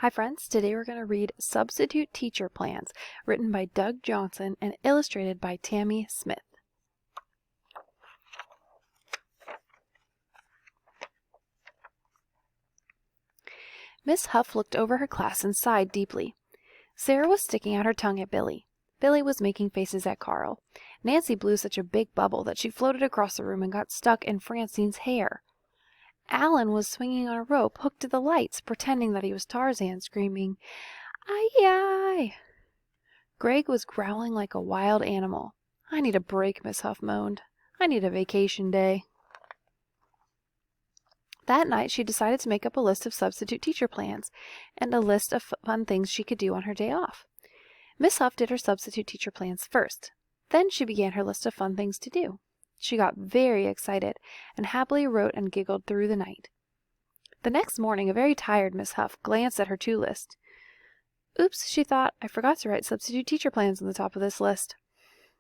Hi friends, today we're going to read Substitute Teacher Plans, written by Doug Johnson and illustrated by Tammy Smith. Miss Huff looked over her class and sighed deeply. Sarah was sticking out her tongue at Billy. Billy was making faces at Carl. Nancy blew such a big bubble that she floated across the room and got stuck in Francine's hair. Alan was swinging on a rope hooked to the lights, pretending that he was Tarzan, screaming, "Ay-yi!" Greg was growling like a wild animal. "I need a break," Miss Huff moaned. "I need a vacation day." That night she decided to make up a list of substitute teacher plans and a list of fun things she could do on her day off. Miss Huff did her substitute teacher plans first. Then she began her list of fun things to do. She got very excited and happily wrote and giggled through the night. The next morning a very tired Miss Huff glanced at her to list. "Oops," she thought, "I forgot to write substitute teacher plans on the top of this list."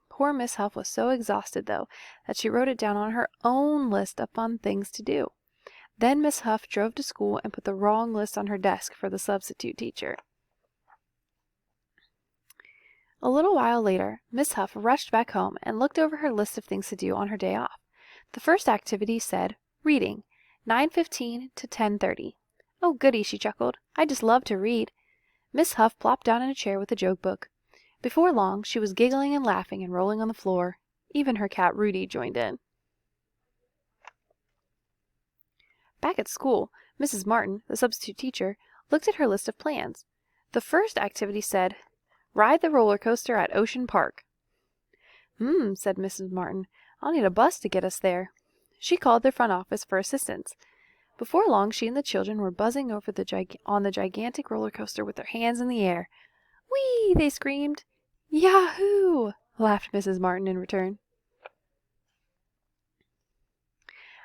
Poor Miss Huff was so exhausted, though, that she wrote it down on her own list of fun things to do. Then Miss Huff drove to school and put the wrong list on her desk for the substitute teacher. A little while later, Miss Huff rushed back home and looked over her list of things to do on her day off. The first activity said, reading, 9:15 to 10:30. "Oh, goody," she chuckled. "I just love to read." Miss Huff plopped down in a chair with the joke book. Before long, she was giggling and laughing and rolling on the floor. Even her cat Rudy joined in. Back at school, Mrs. Martin, the substitute teacher, looked at her list of plans. The first activity said, "Ride the roller coaster at Ocean Park." Said Mrs. Martin. "I'll need a bus to get us there." She called the front office for assistance. Before long, she and the children were buzzing over on the gigantic roller coaster with their hands in the air. "Whee!" they screamed. "Yahoo!" laughed Mrs. Martin in return.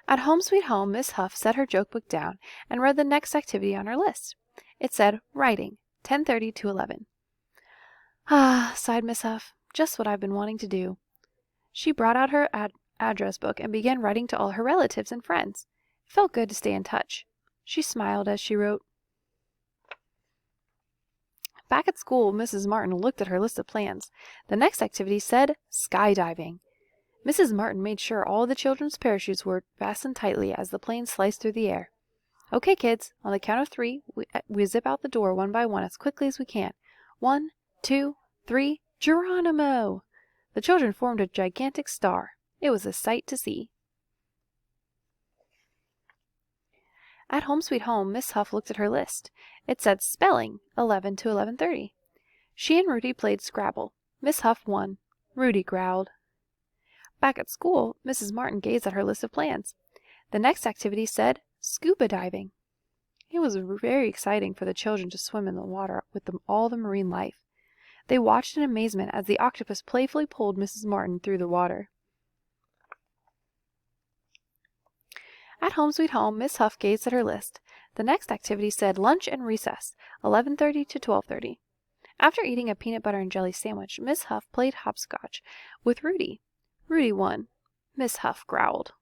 At Home Sweet Home, Miss Huff set her joke book down and read the next activity on her list. It said, writing, 10:30 to 11. "Ah," sighed Miss Huff, "just what I've been wanting to do." She brought out her address book and began writing to all her relatives and friends. It felt good to stay in touch. She smiled as she wrote. Back at school, Mrs. Martin looked at her list of plans. The next activity said, skydiving. Mrs. Martin made sure all the children's parachutes were fastened tightly as the plane sliced through the air. "Okay, kids, on the count of 3, we zip out the door one by one as quickly as we can. 1, 2, 3, Geronimo!" The children formed a gigantic star. It was a sight to see. At Home Sweet Home, Miss Huff looked at her list. It said spelling, 11 to 11:30. She and Rudy played Scrabble. Miss Huff won. Rudy growled. Back at school, Mrs. Martin gazed at her list of plans. The next activity said scuba diving. It was very exciting for the children to swim in the water with all the marine life. They watched in amazement as the octopus playfully pulled Mrs. Martin through the water. At Home Sweet Home, Miss Huff gazed at her list. The next activity said lunch and recess, 11:30 to 12:30. After eating a peanut butter and jelly sandwich, Miss Huff played hopscotch with Rudy. Rudy won. Miss Huff growled.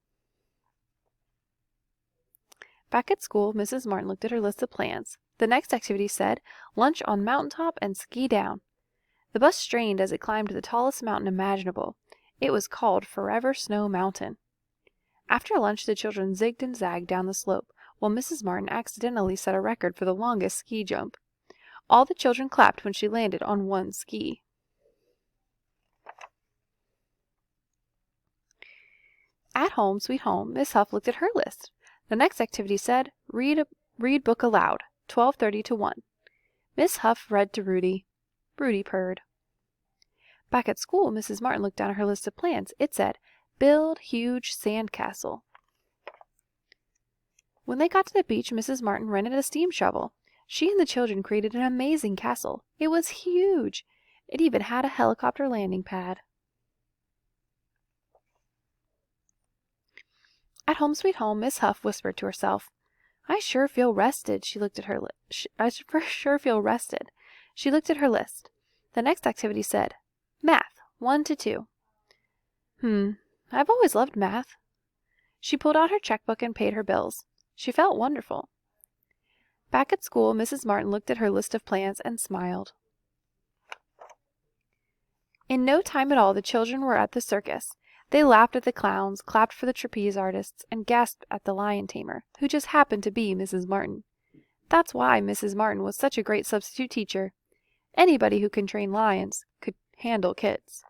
Back at school, Mrs. Martin looked at her list of plans. The next activity said, lunch on mountaintop and ski down. The bus strained as it climbed to the tallest mountain imaginable. It was called Forever Snow Mountain. After lunch, the children zigged and zagged down the slope, while Mrs. Martin accidentally set a record for the longest ski jump. All the children clapped when she landed on one ski. At Home Sweet Home, Miss Huff looked at her list. The next activity said, read book aloud, 12:30 to 1. Miss Huff read to Rudy. Rudy purred. Back at school, Mrs. Martin looked down at her list of plans. It said, build huge sand castle. When they got to the beach, Mrs. Martin rented a steam shovel. She and the children created an amazing castle. It was huge. It even had a helicopter landing pad. At Home Sweet Home, Miss Huff whispered to herself, "I sure feel rested." She looked at her sure feel rested. She looked at her list. The next activity said, math, 1 to 2. I've always loved math. She pulled out her checkbook and paid her bills. She felt wonderful. Back at school, Mrs. Martin looked at her list of plans and smiled. In no time at all, the children were at the circus. They laughed at the clowns, clapped for the trapeze artists, and gasped at the lion tamer, who just happened to be Mrs. Martin. That's why Mrs. Martin was such a great substitute teacher. Anybody who can train lions could handle kids.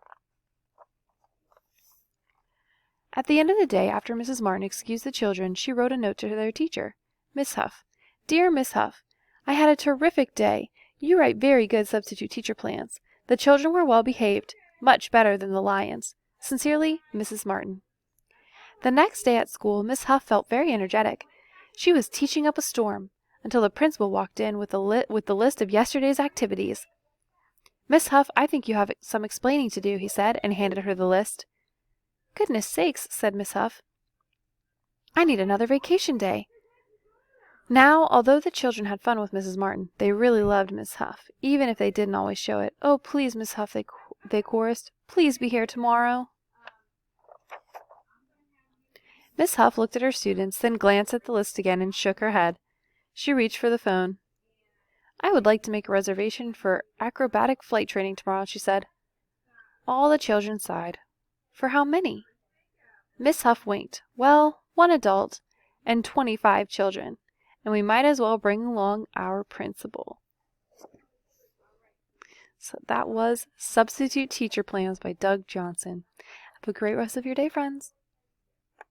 At the end of the day, after Mrs. Martin excused the children, she wrote a note to their teacher. Miss Huff. Dear Miss Huff, I had a terrific day. You write very good substitute teacher plans. The children were well behaved, much better than the lions. Sincerely, Mrs. Martin. The next day at school, Miss Huff felt very energetic. She was teaching up a storm, until the principal walked in with the list of yesterday's activities. Miss Huff, I think you have some explaining to do, he said, and handed her the list. Goodness sakes, said Miss Huff. I need another vacation day. Now, although the children had fun with Mrs. Martin, they really loved Miss Huff, even if they didn't always show it. Oh, please, Miss Huff, they chorused. Please be here tomorrow. Miss Huff looked at her students, then glanced at the list again and shook her head. She reached for the phone. I would like to make a reservation for acrobatic flight training tomorrow, she said. All the children sighed. For how many? Miss Huff winked. Well, 1 adult and 25 children, and we might as well bring along our principal. So that was Substitute Teacher Plans by Doug Johnson. Have a great rest of your day, friends.